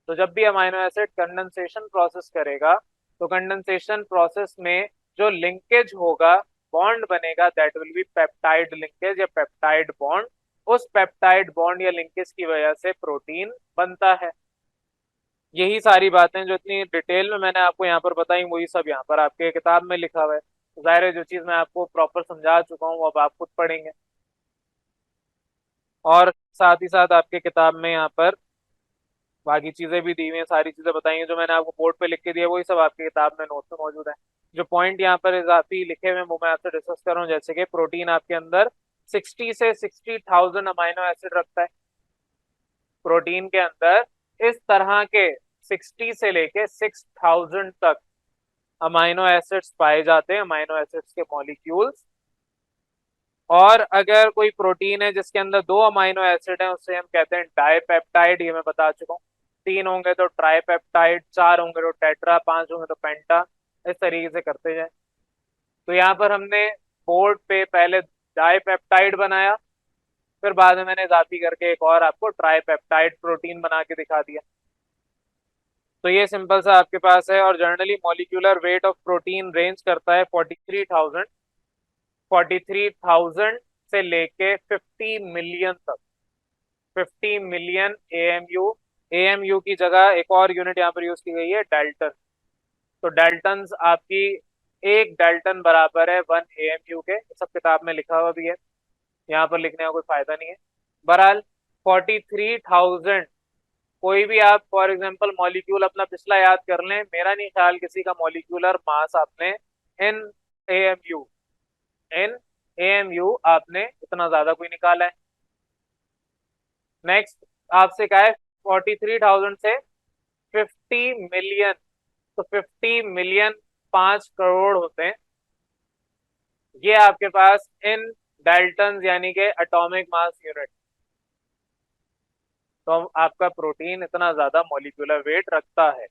तो जब भी अमाइनो एसिड कंडेंसेशन प्रोसेस करेगा तो कंडेंसेशन प्रोसेस में जो लिंकेज होगा, बॉन्ड बनेगा, that will be peptide linkage या पेप्टाइड बॉन्ड। उस पेप्टाइड बॉन्ड या लिंकेज की वजह से प्रोटीन बनता है। यही सारी बातें जो इतनी डिटेल में मैंने आपको यहाँ पर बताई, वही सब यहाँ पर आपके किताब में लिखा हुआ है। तो जाहिर है जो चीज़ मैं आपको प्रॉपर समझा चुका हूँ वो अब आप खुद पढ़ेंगे, और साथ ही साथ आपके किताब में यहाँ पर बाकी चीज़ें भी दी हुई हैं, सारी चीज़ें बताई हैं जो मैंने आपको बोर्ड पे लिख के दिया, वही सब आपकी किताब में नोट्स में मौजूद है। जो पॉइंट यहाँ पर इजाफी लिखे हुए हैं वो मैं आपसे डिस्कस कर रहा हूँ, जैसे कि प्रोटीन आपके अंदर 60 से 60,000 अमाइनो एसिड रखता है। प्रोटीन के अंदर इस तरह के 60 से लेके 6,000 तक अमाइनो एसिड्स पाए जाते हैं, अमाइनो एसिड्स के मॉलिक्यूल्स। और अगर कोई प्रोटीन है जिसके अंदर 2 अमाइनो एसिड हैं उसे हम कहते हैं डाइपेप्टाइड, ये मैं बता चुका हूँ। 3 होंगे तो ट्राइपेप्टाइड, 4 होंगे तो टेट्रा, 5 होंगे तो पेंटा, इस तरीके से करते जाए। तो यहाँ पर हमने बोर्ड पे पहले डाइपेप्टाइड बनाया, फिर बाद में मैंने इजाफी करके एक और आपको ट्राइपेप्टाइड प्रोटीन बना के दिखा दिया। तो ये सिंपल सा आपके पास है। और generally molecular weight of protein range करता है 43,000 से लेके 50 मिलियन तक। 50 मिलियन AMU। AMU की जगह एक और यूनिट यहाँ पर यूज की गई है, डाल्टन। तो डाल्टन आपकी, एक डाल्टन बराबर है 1 AMU के, सब किताब में लिखा हुआ भी है, यहाँ पर लिखने का कोई फायदा नहीं है। बहरहाल 43,000, कोई भी आप फॉर एग्जांपल मॉलिक्यूल अपना पिछला याद कर लें, मेरा नहीं ख्याल किसी का मॉलिक्यूलर मास आपने इन AMU, इन AMU आपने इतना ज्यादा कोई निकाला है। नेक्स्ट आपसे कहा है 43,000 से 50 मिलियन, तो 50 मिलियन 5 करोड़ होते हैं। ये आपके पास इन डाल्टन यानी के एटॉमिक मास यूनिट। तो आपका प्रोटीन इतना ज्यादा मॉलिक्यूलर वेट रखता है,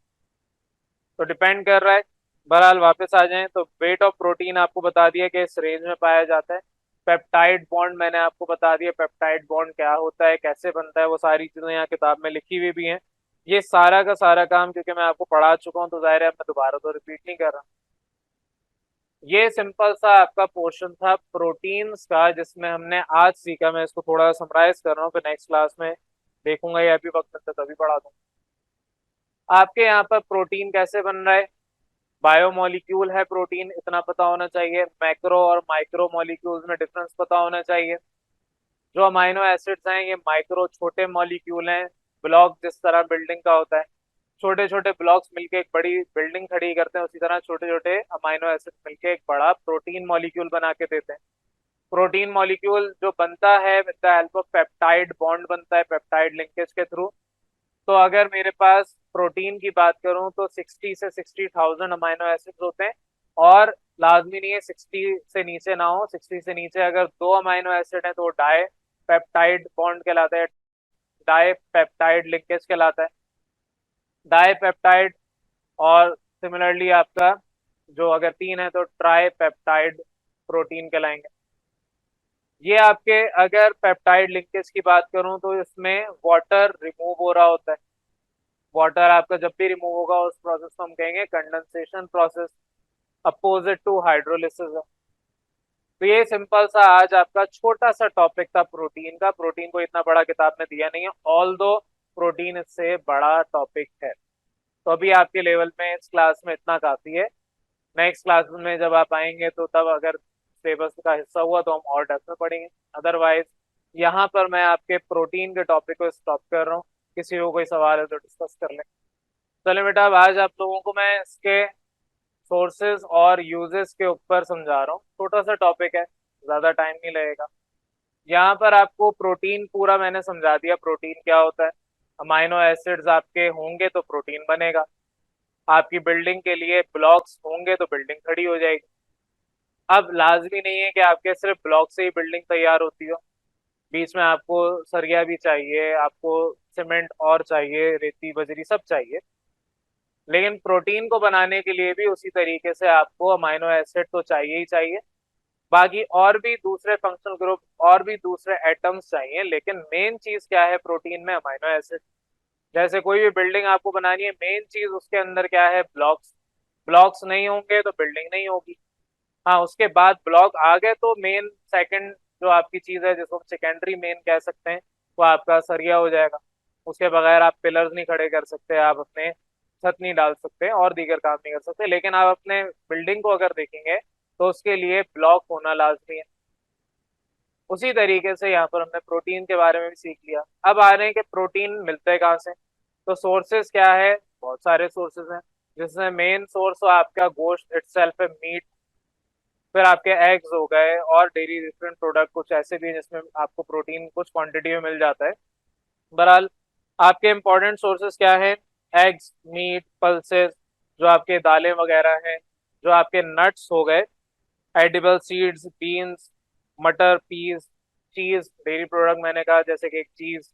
तो डिपेंड कर रहा है। बहरहाल वापस आ जाएं तो वेट ऑफ प्रोटीन आपको बता दिया कि इस रेंज में पाया जाता है। पेप्टाइड बॉन्ड मैंने आपको बता दिया, पेप्टाइड बॉन्ड क्या होता है, कैसे बनता है, वो सारी चीजें यहाँ किताब में लिखी हुई भी हैं। ये सारा का सारा काम क्योंकि मैं आपको पढ़ा चुका हूँ तो जाहिर है मैं दोबारा तो रिपीट नहीं कर रहा। ये सिंपल सा आपका पोर्शन था प्रोटीन्स का जिसमें हमने आज सीखा। मैं इसको थोड़ा समराइज कर रहा हूँ, फिर नेक्स्ट क्लास में देखूंगा या भी वक्त मिलता तभी पढ़ा दूंगा। आपके यहाँ पर प्रोटीन कैसे बन रहा है, बायोमोलिक्यूल है प्रोटीन, इतना पता होना चाहिए। मैक्रो और माइक्रो मॉलिक्यूल्स में डिफरेंस पता होना चाहिए। जो अमाइनो एसिड्स हैं ये माइक्रो छोटे मॉलिक्यूल हैं, ब्लॉक जिस तरह बिल्डिंग का होता है, छोटे छोटे ब्लॉक्स मिलके एक बड़ी बिल्डिंग खड़ी करते हैं, उसी तरह छोटे छोटे अमाइनो एसिड मिलके एक बड़ा प्रोटीन मॉलिक्यूल बना के देते हैं। प्रोटीन मॉलिक्यूल जो बनता है with the help of peptide bond बनता है, पेप्टाइड लिंकेज के थ्रू। तो अगर मेरे पास प्रोटीन की बात करूं तो 60 से 60,000 अमाइनो एसिड्स होते हैं। और लाजमी नहीं है 60 से नीचे ना हो, 60 से नीचे अगर दो अमाइनो एसिड है तो वो डाई पेप्टाइड बॉन्ड कहलाता है, डाई पेप्टाइड लिंकेज कहलाता है, डाई पेप्टाइड। और सिमिलरली आपका जो अगर तीन है तो ट्राई पेप्टाइड प्रोटीन कहलाएंगे। ये आपके अगर पेप्टाइड लिंकेज की बात करूं तो इसमें वाटर रिमूव हो रहा होता है। वाटर आपका जब भी रिमूव होगा उस प्रोसेस को हम कहेंगे condensation process, opposite to hydrolysis है। तो ये सिंपल सा आज आपका छोटा सा टॉपिक था प्रोटीन का। प्रोटीन को इतना बड़ा किताब में दिया नहीं है, ऑल दो प्रोटीन इससे बड़ा टॉपिक है। तो अभी आपके लेवल में इस क्लास में इतना काफी है। नेक्स्ट क्लास में जब आप आएंगे तो तब अगर सिलेबस का हिस्सा हुआ तो हम और डेप्थ में पढ़ेंगे। अदरवाइज यहाँ पर मैं आपके प्रोटीन के टॉपिक को स्टॉप कर रहा हूँ। किसी को कोई सवाल है तो डिस्कस कर लें। चलिए बेटा, अब आज आप लोगों को मैं इसके सोर्सेज और यूजेस के ऊपर समझा रहा हूँ। छोटा सा टॉपिक है, ज्यादा टाइम नहीं लगेगा। यहाँ पर आपको प्रोटीन पूरा मैंने समझा दिया, प्रोटीन क्या होता है। अमाइनो एसिड्स आपके होंगे तो प्रोटीन बनेगा, आपकी बिल्डिंग के लिए ब्लॉक्स होंगे तो बिल्डिंग खड़ी हो जाएगी। अब लाजमी नहीं है कि आपके सिर्फ ब्लॉक से ही बिल्डिंग तैयार होती हो, बीच में आपको सरिया भी चाहिए, आपको सीमेंट और चाहिए, रेती बजरी सब चाहिए। लेकिन प्रोटीन को बनाने के लिए भी उसी तरीके से आपको अमाइनो एसिड तो चाहिए ही चाहिए, बाकी और भी दूसरे फंक्शनल ग्रुप और भी दूसरे एटम्स चाहिए। लेकिन मेन चीज क्या है प्रोटीन में, अमाइनो एसिड। जैसे कोई भी बिल्डिंग आपको बनानी है, मेन चीज उसके अंदर क्या है, ब्लॉक्स। ब्लॉक्स नहीं होंगे तो बिल्डिंग नहीं होगी। हाँ, उसके बाद ब्लॉक आ गए तो मेन सेकंड जो आपकी चीज है जिसको हम सेकेंडरी मेन कह सकते हैं, वो आपका सरिया हो जाएगा। उसके बगैर आप पिलर्स नहीं खड़े कर सकते, आप अपने छत नहीं डाल सकते और दीगर काम नहीं कर सकते। लेकिन आप अपने बिल्डिंग को अगर देखेंगे तो उसके लिए ब्लॉक होना लाजमी है। उसी तरीके से यहाँ पर हमने प्रोटीन के बारे में भी सीख लिया। अब आ रहे हैं कि प्रोटीन मिलते हैं कहाँ से। तो सोर्सेज क्या है, बहुत सारे सोर्सेज हैं, जिसमें मेन सोर्स तो आपका गोश्त इटसेल्फ है, मीट। फिर आपके एग्स हो गए और डेयरी डिफरेंट प्रोडक्ट कुछ ऐसे भी हैं जिसमें आपको प्रोटीन कुछ क्वांटिटी में मिल जाता है। बहरहाल आपके इंपॉर्टेंट सोर्सेज क्या है, एग्स, मीट, पल्सेस, जो आपके दालें वगैरह हैं, जो आपके नट्स हो गए, एडिबल सीड्स, बीन्स, मटर, पीस, चीज, डेयरी प्रोडक्ट मैंने कहा जैसे कि चीज,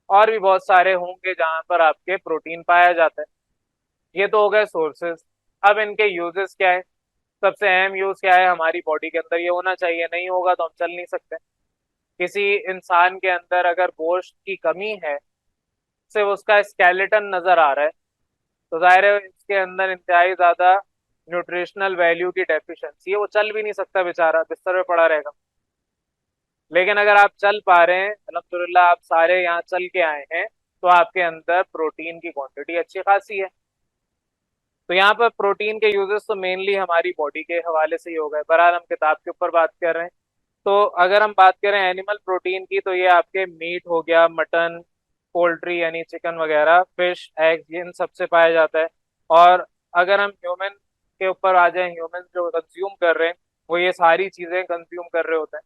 और भी बहुत सारे होंगे जहां पर आपके प्रोटीन पाया जाता है। ये तो हो गए सोर्सेज। अब इनके यूजेस क्या है, सबसे अहम यूज क्या है, हमारी बॉडी के अंदर ये होना चाहिए, नहीं होगा तो हम चल नहीं सकते। किसी इंसान के अंदर अगर गोश्त की कमी है, सिर्फ उसका स्केलेटन नजर आ रहा है, तो जाहिर है इसके अंदर इंतहाई ज्यादा न्यूट्रिशनल वैल्यू की डेफिशिएंसी है, वो चल भी नहीं सकता बेचारा, बिस्तर पे पड़ा रहेगा। लेकिन अगर आप चल पा रहे हैं, अल्हम्दुलिल्लाह आप सारे यहाँ चल के आए हैं, तो आपके अंदर प्रोटीन की क्वांटिटी अच्छी खासी है। तो यहाँ पर प्रोटीन के यूजेस तो मेनली हमारी बॉडी के हवाले से ही हो गए। बहरहाल हम किताब के ऊपर बात कर रहे हैं, तो अगर हम बात करें एनिमल प्रोटीन की, तो ये आपके मीट हो गया, मटन, पोल्ट्री यानी चिकन वगैरह, फिश, एग्स, इन सब से पाया जाता है। और अगर हम ह्यूमन के ऊपर आ जाएं, ह्यूमन जो कंज्यूम कर रहे हैं वो ये सारी चीजें कंज्यूम कर रहे होते हैं।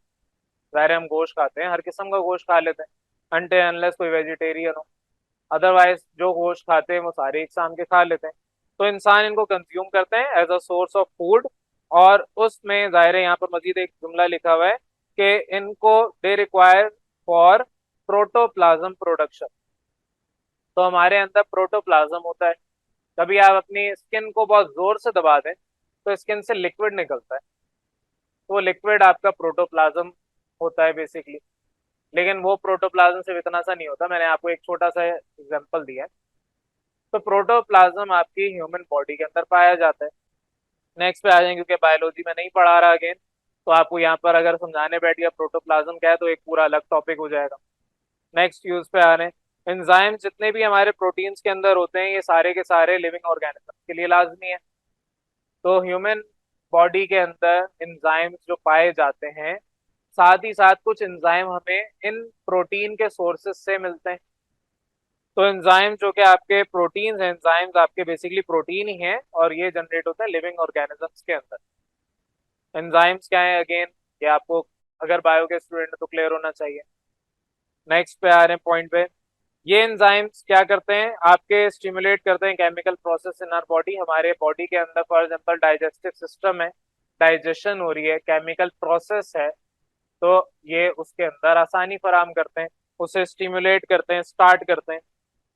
ज़ाहिर है हम गोश्त खाते हैं, हर किस्म का गोश्त खा लेते हैं, अनटे अनलेस कोई वेजिटेरियन हो। अदरवाइज जो गोश्त खाते हैं वो सारे एक शाम के खा लेते हैं। तो इंसान इनको कंज्यूम करते हैं as a source of food. और उसमें ज़ाहिर है यहाँ पर मजीद एक जुमला लिखा हुआ है कि इनको they require for protoplasm production. तो हमारे अंदर प्रोटोप्लाज्म होता है। कभी आप अपनी स्किन को बहुत जोर से दबा दें तो स्किन से लिक्विड निकलता है, तो वो लिक्विड आपका प्रोटोप्लाज्म होता है बेसिकली। लेकिन वो प्रोटोप्लाज्म सिर्फ इतना सा नहीं होता, मैंने आपको एक छोटा सा एग्जांपल दिया है। तो प्रोटोप्लाज्म आपकी ह्यूमन बॉडी के अंदर पाया जाता है। नेक्स्ट पे आ जाएंगे, क्योंकि बायोलॉजी में नहीं पढ़ा रहा अगेन, तो आपको यहाँ पर अगर समझाने बैठ गया प्रोटोप्लाज्म क्या है तो एक पूरा अलग टॉपिक हो जाएगा। नेक्स्ट यूज पे आ रहे हैं, एंजाइम जितने भी हमारे प्रोटीन्स के अंदर होते हैं ये सारे के सारे लिविंग ऑर्गेनिज्म के लिए लाजमी है। तो ह्यूमन बॉडी के अंदर एंजाइम्स जो पाए जाते हैं, साथ ही साथ कुछ एंजाइम हमें इन प्रोटीन के सोर्सेज से मिलते हैं। तो एंजाइम जो कि आपके प्रोटीन्स हैं, एंजाइम्स आपके बेसिकली प्रोटीन ही हैं, और ये जनरेट होते हैं लिविंग ऑर्गेनिजम्स के अंदर। एंजाइम्स क्या है अगेन, ये आपको अगर बायो के स्टूडेंट तो क्लियर होना चाहिए। नेक्स्ट पे आ रहे हैं पॉइंट पे, ये एंजाइम्स क्या करते हैं, आपके स्टिमुलेट करते हैं chemical process in our body. हमारे बॉडी के अंदर फॉर एग्जांपल डाइजेस्टिव सिस्टम है, डाइजेशन हो रही है, केमिकल प्रोसेस है, तो ये उसके अंदर आसानी फराम करते हैं, उसे स्टिमुलेट करते हैं, स्टार्ट करते हैं।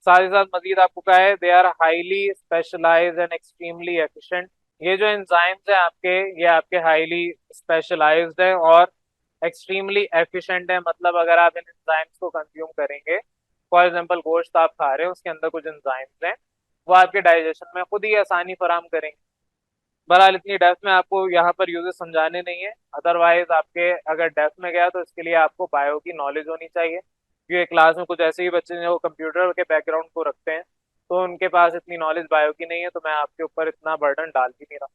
साथ ही साथ मजीद आपको कहा है they are highly specialised and extremely efficient. ये जो एंजाइम्स हैं आपके, ये आपके हाईली स्पेशलाइज्ड हैं और एक्सट्रीमली एफिशिएंट है। मतलब अगर आप इन एंजाइम्स को कंज्यूम करेंगे, फॉर एग्जांपल गोश्त आप खा रहे हो, उसके अंदर कुछ एंजाइम्स हैं, वो आपके डाइजेशन में खुद ही आसानी फराम करेंगे। बहरहाल इतनी डेप्थ में आपको यहाँ पर यूजेस समझाने नहीं है, अदरवाइज आपके अगर डेप्थ में गया तो इसके लिए आपको बायो की नॉलेज होनी चाहिए, क्योंकि क्लास में कुछ ऐसे ही बच्चे हैं जो कंप्यूटर के बैकग्राउंड को रखते हैं, तो उनके पास इतनी नॉलेज बायो की नहीं है, तो मैं आपके ऊपर इतना बर्डन डाल भी नहीं रहा।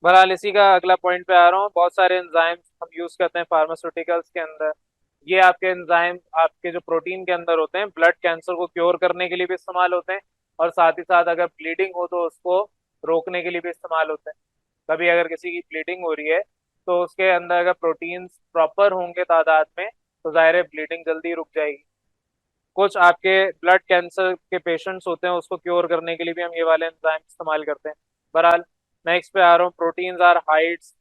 बहरहाल इसी का अगला पॉइंट पे आ रहा हूँ, बहुत सारे एंजाइम्स हम यूज करते हैं फार्मास्यूटिकल्स के अंदर। ये आपके एंजाइम आपके जो प्रोटीन के अंदर होते हैं, ब्लड कैंसर को क्योर करने के लिए भी इस्तेमाल होते हैं, और साथ ही साथ अगर ब्लीडिंग हो तो उसको रोकने के लिए भी इस्तेमाल होते हैं। कभी अगर किसी की ब्लीडिंग हो रही है तो उसके अंदर अगर प्रोटीन्स प्रॉपर होंगे तादाद में, तो जाहिर है ब्लीडिंग जल्दी रुक जाएगी। कुछ आपके ब्लड कैंसर के पेशेंट्स होते हैं, उसको क्योर करने के लिए भी हम ये वाले एंजाइम इस्तेमाल करते हैं। बहरहाल नेक्स्ट पे आ रहा हूँ, प्रोटीन्स आर हाइड्स,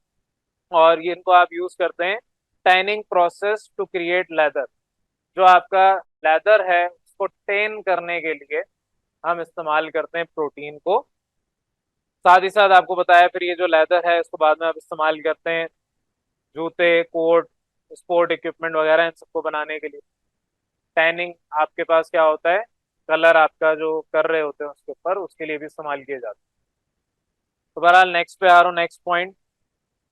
और ये इनको आप यूज करते हैं tanning process to create leather. जो आपका लेदर है उसको टेन करने के लिए हम इस्तेमाल करते हैं प्रोटीन को। साथ ही साथ आपको बताया फिर ये जो लेदर है इसको बाद में आप इस्तेमाल करते हैं जूते, कोट, स्पोर्ट इक्विपमेंट वगैरह इन सबको बनाने के लिए। टैनिंग आपके पास क्या होता है, कलर आपका जो कर रहे होते हैं उसके ऊपर, उसके लिए भी इस्तेमाल किए जाते हैं। तो बहरहाल नेक्स्ट पे आ रहा हूँ, नेक्स्ट पॉइंट।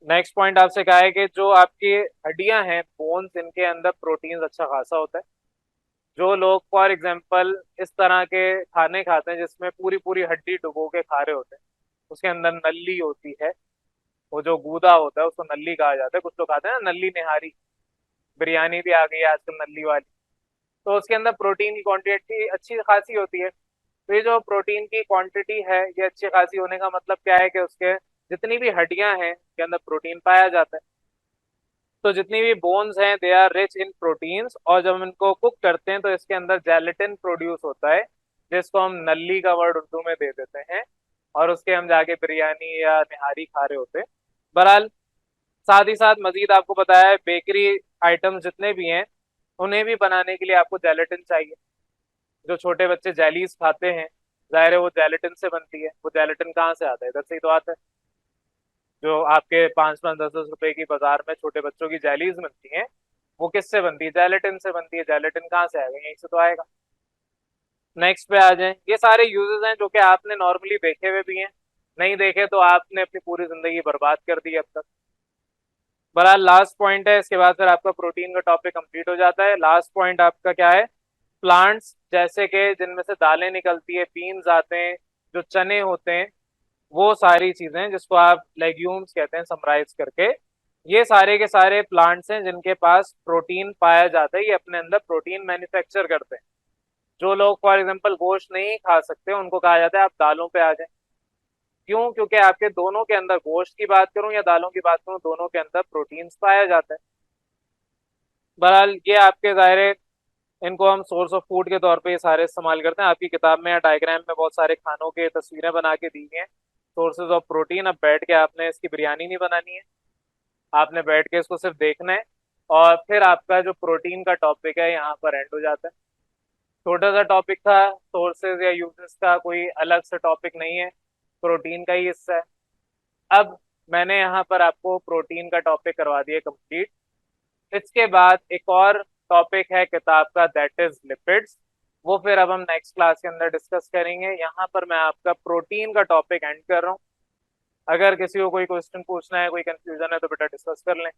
नेक्स्ट पॉइंट आपसे कहा है कि जो आपकी हड्डियां हैं, बोन्स, इनके अंदर प्रोटीन अच्छा खासा होता है। जो लोग फॉर एग्जांपल इस तरह के खाने खाते हैं जिसमें पूरी पूरी हड्डी डुबो के खा रहे होते हैं, उसके अंदर नली होती है, वो जो गूदा होता है उसको नली कहा जाता है, कुछ लोग खाते हैं ना नली निहारी, बिरयानी भी आ गई है आजकल नली वाली। तो उसके अंदर प्रोटीन की क्वांटिटी अच्छी खासी होती है। तो ये जो प्रोटीन की क्वांटिटी है ये अच्छी खासी होने का मतलब क्या है कि उसके जितनी भी हड्डियां हैं के अंदर प्रोटीन पाया जाता है। तो जितनी भी बोन्स हैं they are rich in proteins, और जब हम इनको कुक करते हैं तो इसके अंदर जेलेटिन प्रोड्यूस होता है, जिसको हम नल्ली का वर्ड उर्दू में दे देते हैं, और उसके हम जाके बिरयानी या निहारी खा रहे होते हैं। बहरहाल साथ ही साथ मजीद आपको बताया है बेकरी आइटम्स जितने भी हैं उन्हें भी बनाने के लिए आपको जेलेटिन चाहिए। जो छोटे बच्चे जेलीज खाते हैं, जाहिर है वो जेलेटिन से बनती है। वो जेलेटिन कहाँ से आता है, इधर से ही तो आता है। जो आपके 5-5, 10-10 रुपए की बाजार में छोटे बच्चों की जेलीज बनती हैं, वो किससे बनती है, जेलेटिन से बनती है। जेलेटिन कहाँ से आएगा, यहीं से तो आएगा। नेक्स्ट पे आ जाएं। ये सारे यूजेस हैं जो कि आपने नॉर्मली देखे हुए भी हैं, नहीं देखे तो आपने अपनी पूरी जिंदगी बर्बाद कर दी अब तक। बहरहाल लास्ट पॉइंट है, इसके बाद फिर आपका प्रोटीन का टॉपिक कंप्लीट हो जाता है। लास्ट पॉइंट आपका क्या है? प्लांट्स, जैसे कि जिनमें से दालें निकलती है, बीन्स आते हैं, जो चने होते हैं, वो सारी चीजें जिसको आप लेग्यूम्स कहते हैं समराइज करके, ये सारे के सारे प्लांट्स हैं जिनके पास प्रोटीन पाया जाता है। ये अपने अंदर प्रोटीन मैन्युफैक्चर करते हैं। जो लोग फॉर एग्जांपल गोश्त नहीं खा सकते उनको कहा जाता है आप दालों पे आ जाएं। क्यों? क्योंकि आपके दोनों के अंदर, गोश्त की बात करूं या दालों की बात करूं, दोनों के अंदर प्रोटीन्स पाया जाता है। बहरहाल ये आपके ज़ाहिर, इनको हम सोर्स ऑफ फूड के तौर पे ये सारे इस्तेमाल करते हैं। आपकी किताब में या डायग्राम में बहुत सारे खानों के तस्वीरें बना के दी हैं, सोर्सेज ऑफ प्रोटीन। अब बैठ के आपने इसकी बिरयानी नहीं बनानी है, आपने बैठ के इसको सिर्फ देखना है, और फिर आपका जो प्रोटीन का टॉपिक है यहाँ पर एंड हो जाता है। छोटा सा टॉपिक था, सोर्सेज या यूजेस का कोई अलग से टॉपिक नहीं है, प्रोटीन का ही हिस्सा है। अब मैंने यहाँ पर आपको प्रोटीन का टॉपिक करवा दिया कंप्लीट। इसके बाद एक और टॉपिक है किताब का, दैट इज लिपिड्स। वो फिर अब हम नेक्स्ट क्लास के अंदर डिस्कस करेंगे। यहाँ पर मैं आपका प्रोटीन का टॉपिक एंड कर रहा हूँ। अगर किसी को कोई क्वेश्चन पूछना है, कोई कंफ्यूजन है तो बेटा डिस्कस कर लें।